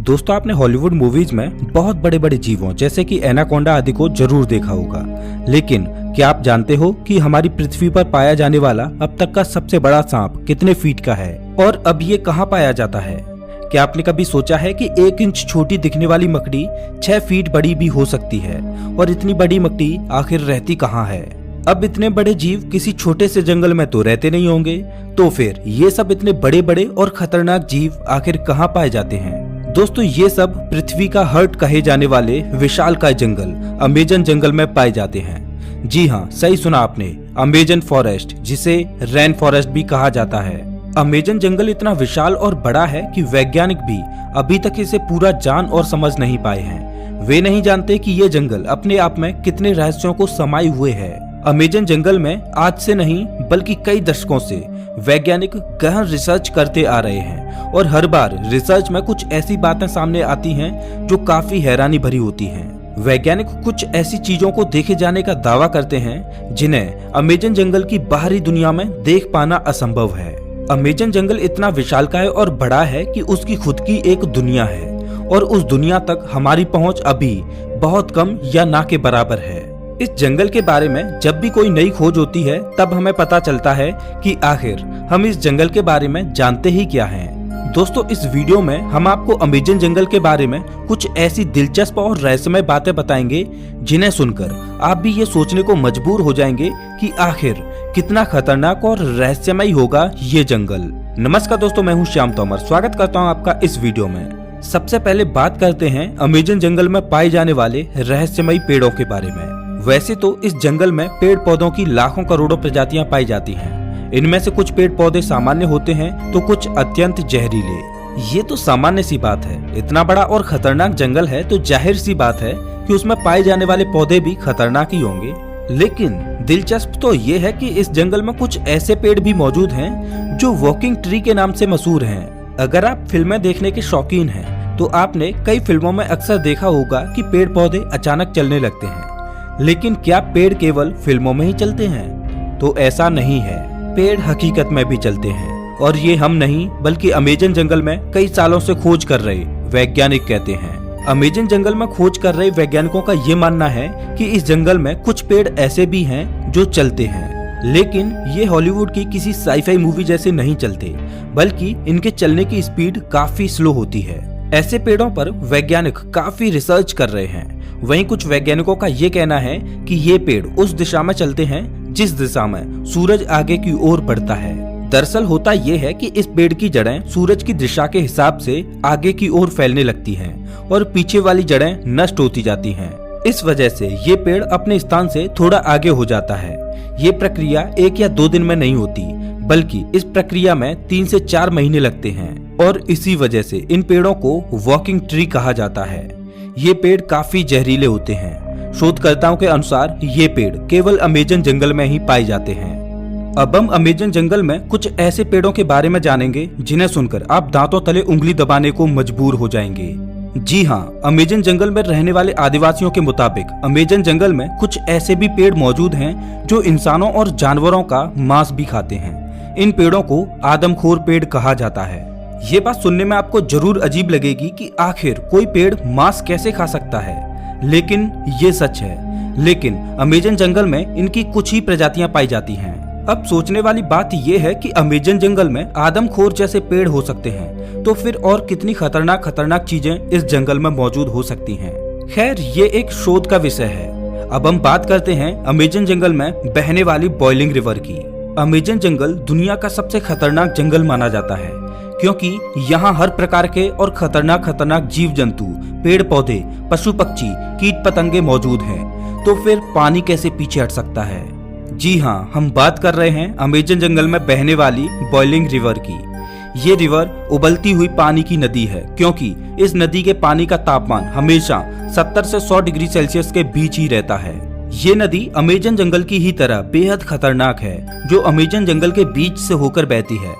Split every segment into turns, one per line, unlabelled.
दोस्तों, आपने Hollywood movies में बहुत बड़े बड़े जीवों जैसे कि एनाकोंडा आदि को जरूर देखा होगा, लेकिन क्या आप जानते हो कि हमारी पृथ्वी पर पाया जाने वाला अब तक का सबसे बड़ा सांप कितने फीट का है और अब ये कहाँ पाया जाता है? क्या आपने कभी सोचा है कि 1 इंच छोटी दिखने वाली मकड़ी 6 फीट बड़ी भी हो सकती है? और इतनी बड़ी मकड़ी आखिर रहती कहाँ है? अब इतने बड़े जीव किसी छोटे से जंगल में तो रहते नहीं होंगे, तो फिर ये सब इतने बड़े बड़े और खतरनाक जीव आखिर कहाँ पाए जाते हैं? दोस्तों, ये सब पृथ्वी का हार्ट कहे जाने वाले विशालकाय जंगल अमेजन जंगल में पाए जाते हैं। जी हाँ, सही सुना आपने, अमेजन फॉरेस्ट, जिसे रेन फॉरेस्ट भी कहा जाता है। अमेजन जंगल इतना विशाल और बड़ा है कि वैज्ञानिक भी अभी तक इसे पूरा जान और समझ नहीं पाए हैं। वे नहीं जानते कि ये जंगल अपने आप में कितने रहस्यों को समाये हुए है। अमेजन जंगल में आज से नहीं बल्कि कई दशकों से वैज्ञानिक गहन रिसर्च करते आ रहे हैं और हर बार रिसर्च में कुछ ऐसी बातें सामने आती हैं जो काफी हैरानी भरी होती हैं। वैज्ञानिक कुछ ऐसी चीजों को देखे जाने का दावा करते हैं जिन्हें अमेजन जंगल की बाहरी दुनिया में देख पाना असंभव है। अमेजन जंगल इतना विशालकाय और बड़ा है कि उसकी खुद की एक दुनिया है और उस दुनिया तक हमारी पहुंच अभी बहुत कम या ना के बराबर है। इस जंगल के बारे में जब भी कोई नई खोज होती है तब हमें पता चलता है कि आखिर हम इस जंगल के बारे में जानते ही क्या हैं। दोस्तों, इस वीडियो में हम आपको अमेजन जंगल के बारे में कुछ ऐसी दिलचस्प और रहस्यमय बातें बताएंगे जिन्हें सुनकर आप भी ये सोचने को मजबूर हो जाएंगे कि आखिर कितना खतरनाक और रहस्यमय होगा ये जंगल। नमस्कार दोस्तों, मैं हूँ श्याम तोमर। स्वागत करता हूँ आपका इस वीडियो में। सबसे पहले बात करते हैं अमेजन जंगल में पाए जाने वाले रहस्यमयी पेड़ों के बारे में। वैसे तो इस जंगल में पेड़ पौधों की लाखों करोड़ों प्रजातियां पाई जाती हैं। इनमें से कुछ पेड़ पौधे सामान्य होते हैं तो कुछ अत्यंत जहरीले। ये तो सामान्य सी बात है, इतना बड़ा और खतरनाक जंगल है तो जाहिर सी बात है कि उसमें पाए जाने वाले पौधे भी खतरनाक ही होंगे। लेकिन दिलचस्प तो ये है कि इस जंगल में कुछ ऐसे पेड़ भी मौजूद हैं जो वॉकिंग ट्री के नाम से मशहूर हैं। अगर आप फिल्में देखने के शौकीन हैं तो आपने कई फिल्मों में अक्सर देखा होगा कि पेड़ पौधे अचानक चलने लगते हैं। लेकिन क्या पेड़ केवल फिल्मों में ही चलते हैं? तो ऐसा नहीं है, पेड़ हकीकत में भी चलते हैं और ये हम नहीं बल्कि अमेजन जंगल में कई सालों से खोज कर रहे वैज्ञानिक कहते हैं। अमेजन जंगल में खोज कर रहे वैज्ञानिकों का ये मानना है कि इस जंगल में कुछ पेड़ ऐसे भी हैं जो चलते हैं, लेकिन ये हॉलीवुड की किसी साईफाई मूवी जैसे नहीं चलते, बल्कि इनके चलने की स्पीड काफी स्लो होती है। ऐसे पेड़ों पर वैज्ञानिक काफी रिसर्च कर रहे हैं। वहीं कुछ वैज्ञानिकों का ये कहना है कि ये पेड़ उस दिशा में चलते हैं जिस दिशा में सूरज आगे की ओर बढ़ता है। दरअसल होता ये है कि इस पेड़ की जड़ें सूरज की दिशा के हिसाब से आगे की ओर फैलने लगती हैं और पीछे वाली जड़ें नष्ट होती जाती हैं। इस वजह से ये पेड़ अपने स्थान से थोड़ा आगे हो जाता है। ये प्रक्रिया 1 या 2 दिन में नहीं होती, बल्कि इस प्रक्रिया में 3 से 4 महीने लगते हैं और इसी वजह से इन पेड़ों को वॉकिंग ट्री कहा जाता है। ये पेड़ काफी जहरीले होते हैं। शोधकर्ताओं के अनुसार ये पेड़ केवल अमेजन जंगल में ही पाए जाते हैं। अब हम अमेजन जंगल में कुछ ऐसे पेड़ों के बारे में जानेंगे जिन्हें सुनकर आप दांतों तले उंगली दबाने को मजबूर हो जाएंगे। जी हाँ, अमेजन जंगल में रहने वाले आदिवासियों के मुताबिक अमेजन जंगल में कुछ ऐसे भी पेड़ मौजूद हैं जो इंसानों और जानवरों का मांस भी खाते हैं। इन पेड़ों को आदमखोर पेड़ कहा जाता है। ये बात सुनने में आपको जरूर अजीब लगेगी कि आखिर कोई पेड़ मांस कैसे खा सकता है, लेकिन ये सच है। लेकिन अमेजन जंगल में इनकी कुछ ही प्रजातियां पाई जाती हैं। अब सोचने वाली बात ये है कि अमेजन जंगल में आदमखोर जैसे पेड़ हो सकते हैं, तो फिर और कितनी खतरनाक खतरनाक चीजें इस जंगल में मौजूद हो सकती हैं। खैर, ये एक शोध का विषय है। अब हम बात करते हैं अमेजन जंगल में बहने वाली बॉइलिंग रिवर की। अमेजन जंगल दुनिया का सबसे खतरनाक जंगल माना जाता है क्योंकि यहाँ हर प्रकार के और खतरनाक जीव जंतु, पेड़ पौधे, पशु पक्षी, कीट पतंगे मौजूद हैं। तो फिर पानी कैसे पीछे हट सकता है? जी हाँ, हम बात कर रहे हैं अमेजन जंगल में बहने वाली बॉइलिंग रिवर की। ये रिवर उबलती हुई पानी की नदी है क्योंकि इस नदी के पानी का तापमान हमेशा 70 से 100 डिग्री सेल्सियस के बीच ही रहता है। ये नदी अमेजन जंगल की ही तरह बेहद खतरनाक है, जो अमेजन जंगल के बीच से होकर बहती है।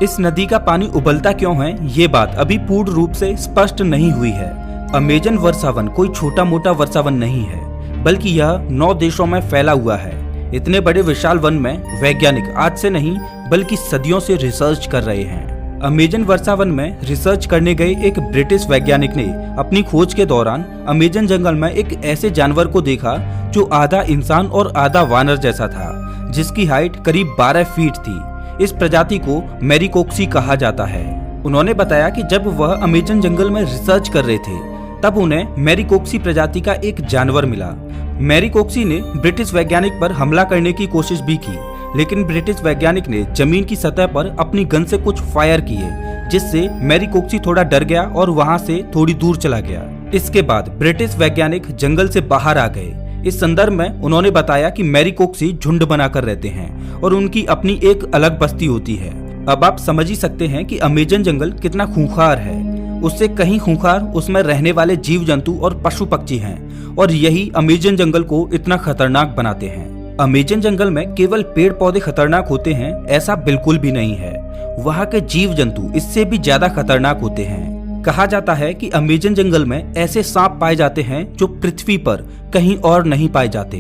इस नदी का पानी उबलता क्यों है, ये बात अभी पूर्ण रूप से स्पष्ट नहीं हुई है। अमेजन वर्षावन कोई छोटा मोटा वर्षावन नहीं है, बल्कि यह 9 देशों में फैला हुआ है। इतने बड़े विशाल वन में वैज्ञानिक आज से नहीं बल्कि सदियों से रिसर्च कर रहे हैं। अमेजन वर्षावन में रिसर्च करने गए एक ब्रिटिश वैज्ञानिक ने अपनी खोज के दौरान अमेजन जंगल में एक ऐसे जानवर को देखा जो आधा इंसान और आधा वानर जैसा था, जिसकी हाइट करीब 12 फीट थी। इस प्रजाति को मैरिकोक्सी कहा जाता है। उन्होंने बताया कि जब वह अमेजन जंगल में रिसर्च कर रहे थे तब उन्हें मैरिकोक्सी प्रजाति का एक जानवर मिला। मैरिकोक्सी ने ब्रिटिश वैज्ञानिक पर हमला करने की कोशिश भी की, लेकिन ब्रिटिश वैज्ञानिक ने जमीन की सतह पर अपनी गन से कुछ फायर किए, जिससे मैरिकोक्सी थोड़ा डर गया और वहां से थोड़ी दूर चला गया। इसके बाद ब्रिटिश वैज्ञानिक जंगल से बाहर आ गए। इस संदर्भ में उन्होंने बताया कि मैरिकोक्सी झुंड बनाकर रहते हैं और उनकी अपनी एक अलग बस्ती होती है। अब आप समझ ही सकते हैं कि अमेजन जंगल कितना खूंखार है। उससे कहीं खूंखार उसमें रहने वाले जीव जंतु और पशु पक्षी हैं, और यही अमेजन जंगल को इतना खतरनाक बनाते हैं। अमेजन जंगल में केवल पेड़ पौधे खतरनाक होते हैं ऐसा बिल्कुल भी नहीं है। वहाँ के जीव जंतु इससे भी ज्यादा खतरनाक होते हैं। कहा जाता है कि अमेजन जंगल में ऐसे सांप पाए जाते हैं जो पृथ्वी पर कहीं और नहीं पाए जाते।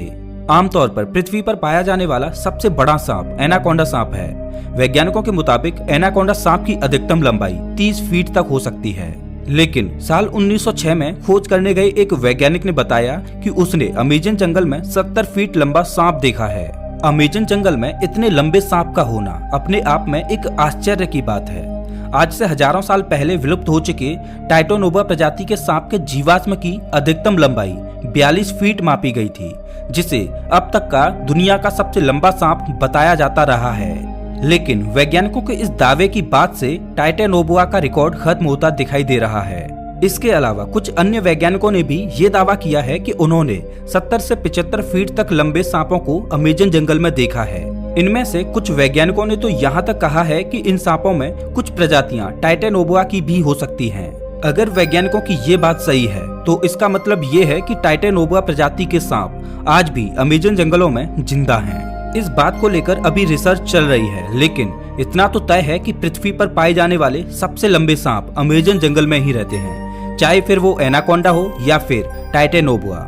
आमतौर पर पृथ्वी पर पाया जाने वाला सबसे बड़ा सांप एनाकोंडा सांप है। वैज्ञानिकों के मुताबिक एनाकोंडा सांप की अधिकतम लंबाई 30 फीट तक हो सकती है। लेकिन साल 1906 में खोज करने गए एक वैज्ञानिक ने बताया कि उसने अमेजन जंगल में 70 फीट लंबा सांप देखा है। अमेजन जंगल में इतने लंबे सांप का होना अपने आप में एक आश्चर्य की बात है। आज से हजारों साल पहले विलुप्त हो चुके टाइटोनोबा प्रजाति के सांप के जीवाश्म की अधिकतम लंबाई 42 फीट मापी गई थी, जिसे अब तक का दुनिया का सबसे लंबा सांप बताया जाता रहा है। लेकिन वैज्ञानिकों के इस दावे की बात से टाइटोनोबा का रिकॉर्ड खत्म होता दिखाई दे रहा है। इसके अलावा कुछ अन्य वैज्ञानिकों ने भी ये दावा किया है कि उन्होंने 70 से 75 फीट तक लंबे सांपों को अमेजन जंगल में देखा है। इनमें से कुछ वैज्ञानिकों ने तो यहाँ तक कहा है कि इन सांपों में कुछ प्रजातियां टाइटोनोबा की भी हो सकती हैं। अगर वैज्ञानिकों की ये बात सही है तो इसका मतलब ये है कि टाइटोनोबा प्रजाति के सांप आज भी अमेजन जंगलों में जिंदा हैं। इस बात को लेकर अभी रिसर्च चल रही है, लेकिन इतना तो तय है कि पृथ्वी पर पाए जाने वाले सबसे लंबे सांप अमेजन जंगल में ही रहते हैं, चाहे फिर वो एनाकोंडा हो या फिर टाइटोनोबा।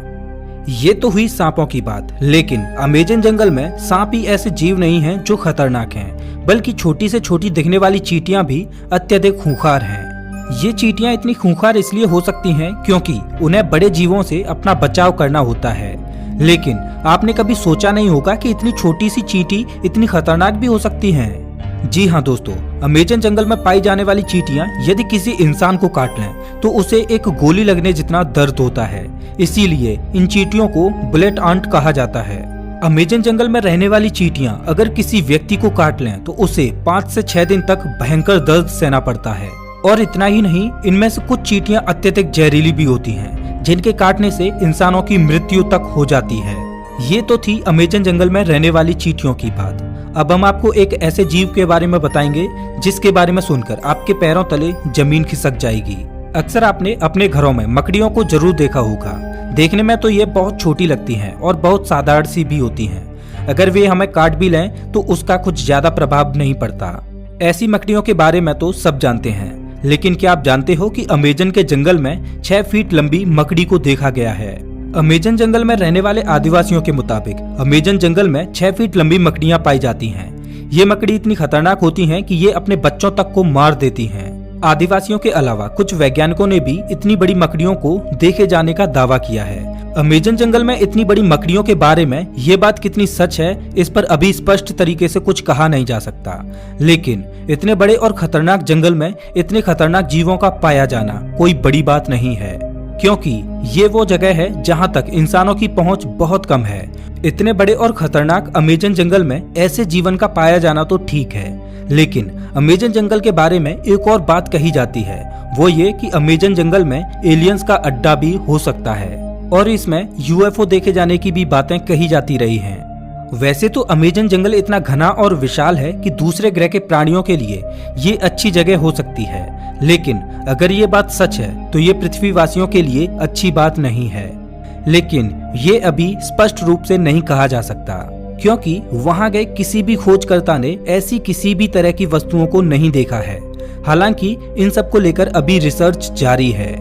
ये तो हुई सांपों की बात, लेकिन अमेजन जंगल में सांप ही ऐसे जीव नहीं हैं जो खतरनाक हैं, बल्कि छोटी से छोटी दिखने वाली चींटियां भी अत्यधिक खूंखार हैं। ये चींटियां इतनी खूंखार इसलिए हो सकती हैं क्योंकि उन्हें बड़े जीवों से अपना बचाव करना होता है। लेकिन आपने कभी सोचा नहीं होगा कि इतनी छोटी सी चींटी इतनी खतरनाक भी हो सकती हैं। जी हाँ दोस्तों, अमेजन जंगल में पाई जाने वाली चींटियां यदि किसी इंसान को काट लें तो उसे एक गोली लगने जितना दर्द होता है। इसीलिए इन चींटियों को बुलेट आंट कहा जाता है। अमेजन जंगल में रहने वाली चींटियां अगर किसी व्यक्ति को काट लें तो उसे 5 से 6 दिन तक भयंकर दर्द सहना पड़ता है। और इतना ही नहीं, इनमें से कुछ चींटियां अत्यधिक जहरीली भी होती हैं, जिनके काटने से इंसानों की मृत्यु तक हो जाती है। ये तो थी अमेजन जंगल में रहने वाली चींटियों की बात। अब हम आपको एक ऐसे जीव के बारे में बताएंगे जिसके बारे में सुनकर आपके पैरों तले जमीन खिसक जाएगी। अक्सर आपने अपने घरों में मकड़ियों को जरूर देखा होगा। देखने में तो ये बहुत छोटी लगती हैं और बहुत साधारण सी भी होती हैं। अगर वे हमें काट भी लें तो उसका कुछ ज्यादा प्रभाव नहीं पड़ता। ऐसी मकड़ियों के बारे में तो सब जानते हैं, लेकिन क्या आप जानते हो कि अमेजन के जंगल में 6 फीट लंबी मकड़ी को देखा गया है। अमेजन जंगल में रहने वाले आदिवासियों के मुताबिक अमेजन जंगल में 6 फीट लंबी मकड़ियां पाई जाती हैं। ये मकड़ी इतनी खतरनाक होती हैं कि ये अपने बच्चों तक को मार देती हैं। आदिवासियों के अलावा कुछ वैज्ञानिकों ने भी इतनी बड़ी मकड़ियों को देखे जाने का दावा किया है। अमेजन जंगल में इतनी बड़ी मकड़ियों के बारे में ये बात कितनी सच है इस पर अभी स्पष्ट तरीके से कुछ कहा नहीं जा सकता, लेकिन इतने बड़े और खतरनाक जंगल में इतने खतरनाक जीवों का पाया जाना कोई बड़ी बात नहीं है, क्योंकि ये वो जगह है जहाँ तक इंसानों की पहुँच बहुत कम है। इतने बड़े और खतरनाक अमेजन जंगल में ऐसे जीवन का पाया जाना तो ठीक है, लेकिन अमेजन जंगल के बारे में एक और बात कही जाती है, वो ये कि अमेजन जंगल में एलियंस का अड्डा भी हो सकता है और इसमें यूएफओ देखे जाने की भी बातें कही जाती रही हैं। वैसे तो अमेजन जंगल इतना घना और विशाल है कि दूसरे ग्रह के प्राणियों के लिए ये अच्छी जगह हो सकती है, लेकिन अगर ये बात सच है तो ये पृथ्वीवासियों के लिए अच्छी बात नहीं है। लेकिन ये अभी स्पष्ट रूप से नहीं कहा जा सकता, क्योंकि वहां गए किसी भी खोजकर्ता ने ऐसी किसी भी तरह की वस्तुओं को नहीं देखा है। हालांकि इन सब को लेकर अभी रिसर्च जारी है।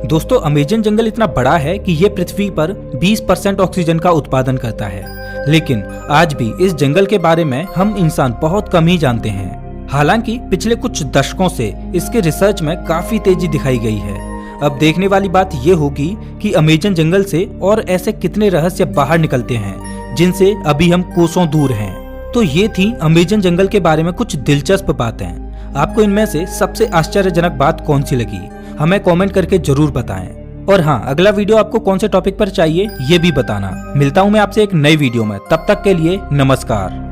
दोस्तों, अमेजन जंगल इतना बड़ा है कि ये पृथ्वी पर 20% ऑक्सीजन का उत्पादन करता है, लेकिन आज भी इस जंगल के बारे में हम इंसान बहुत कम ही जानते हैं। हालांकि पिछले कुछ दशकों से इसके रिसर्च में काफी तेजी दिखाई गई है। अब देखने वाली बात ये होगी कि अमेज़न जंगल से और ऐसे कितने रहस्य बाहर निकलते हैं जिनसे अभी हम कोसों दूर हैं। तो ये थी अमेज़न जंगल के बारे में कुछ दिलचस्प बातें। आपको इनमें से सबसे आश्चर्यजनक बात कौन सी लगी, हमें कमेंट करके जरूर बताएं। और हाँ, अगला वीडियो आपको कौन से टॉपिक पर चाहिए ये भी बताना। मिलता हूँ मैं आपसे एक नई वीडियो में, तब तक के लिए नमस्कार।